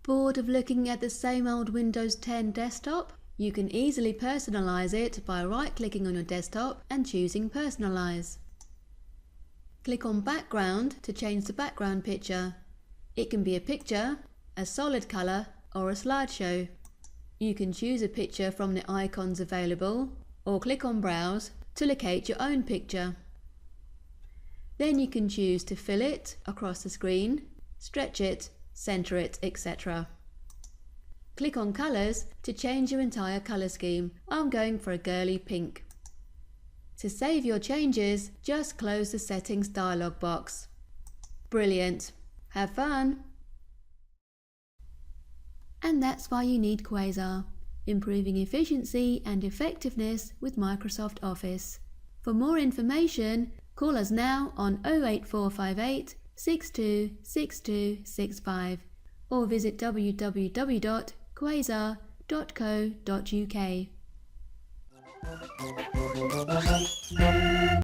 Bored of looking at the same old Windows 10 desktop? You can easily personalize it by right-clicking on your desktop and choosing Personalize. Click on Background to change the background picture. It can be a picture, a solid color, or a slideshow. You can choose a picture from the icons available, or click on Browse to locate your own picture. Then you can choose to fill it across the screen, stretch it, center it, etc. Click on Colors to change your entire color scheme. I'm going for a girly pink. To save your changes, just close the Settings dialog box. Brilliant! Have fun! And that's why you need Quasar, improving efficiency and effectiveness with Microsoft Office. For more information, call us now on 08458 626265 or visit www.quasar.co.uk.